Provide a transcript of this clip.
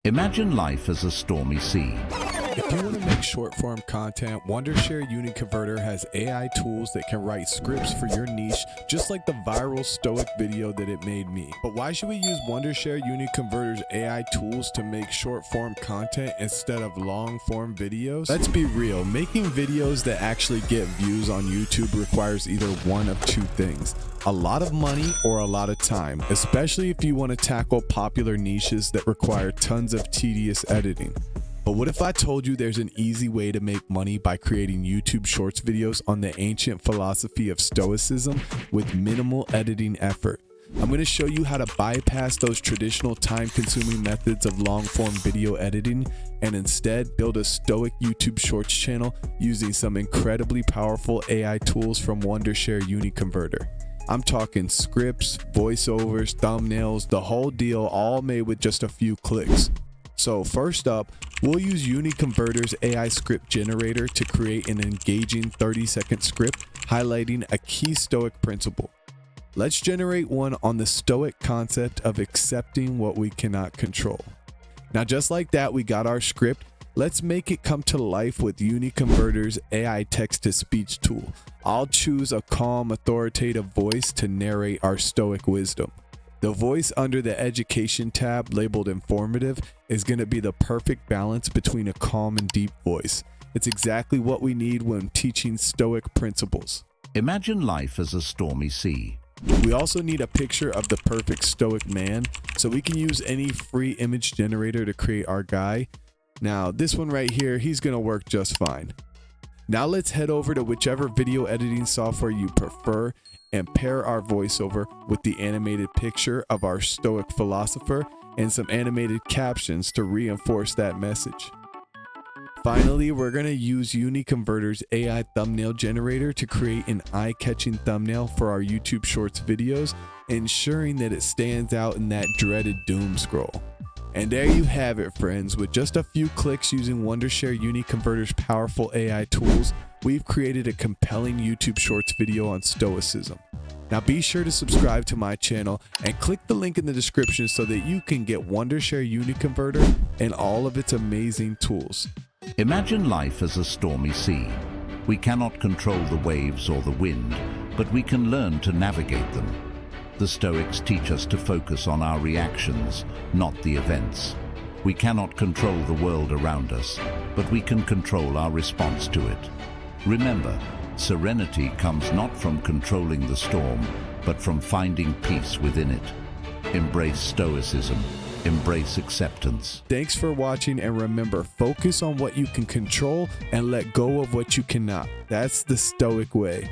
Imagine life as a stormy sea. If you want to make short-form content, Wondershare Uniconverter has AI tools that can write scripts for your niche, just like the Viral Stoic video that it made me. But why should we use Wondershare Uniconverter's AI tools to make short-form content instead of long-form videos? Let's be real, making videos that actually get views on YouTube requires either one of two things: a lot of money or a lot of time, especially if you want to tackle popular niches that require tons of tedious editing. But what if I told you there's an easy way to make money by creating YouTube Shorts videos on the ancient philosophy of Stoicism with minimal editing effort? I'm going to show you how to bypass those traditional time-consuming methods of long-form video editing and instead build a Stoic YouTube Shorts channel using some incredibly powerful AI tools from Wondershare Uniconverter. I'm talking scripts, voiceovers, thumbnails, the whole deal, all made with just a few clicks. So first up, we'll use Uniconverter's AI script generator to create an engaging 30-second script highlighting a key Stoic principle. Let's generate one on the Stoic concept of accepting what we cannot control. Now, just like that, we got our script. Let's make it come to life with Uniconverter's AI text-to-speech tool. I'll choose a calm, authoritative voice to narrate our Stoic wisdom. The voice under the Education tab labeled Informative is going to be the perfect balance between a calm and deep voice. It's exactly what we need when teaching Stoic principles. Imagine life as a stormy sea. We also need a picture of the perfect Stoic man, so we can use any free image generator to create our guy. Now, this one right here, he's going to work just fine. Now let's head over to whichever video editing software you prefer and pair our voiceover with the animated picture of our Stoic philosopher and some animated captions to reinforce that message. Finally, we're going to use Uniconverter's AI thumbnail generator to create an eye-catching thumbnail for our YouTube Shorts videos, ensuring that it stands out in that dreaded doom scroll. And there you have it, friends. With just a few clicks using Wondershare Uniconverter's powerful AI tools, we've created a compelling YouTube Shorts video on Stoicism. Now be sure to subscribe to my channel and click the link in the description so that you can get Wondershare Uniconverter and all of its amazing tools. Imagine life as a stormy sea. We cannot control the waves or the wind, but we can learn to navigate them. The Stoics teach us to focus on our reactions, not the events. We cannot control the world around us, but we can control our response to it. Remember, serenity comes not from controlling the storm, but from finding peace within it. Embrace Stoicism. Embrace acceptance. Thanks for watching, and remember, focus on what you can control and let go of what you cannot. That's the Stoic way.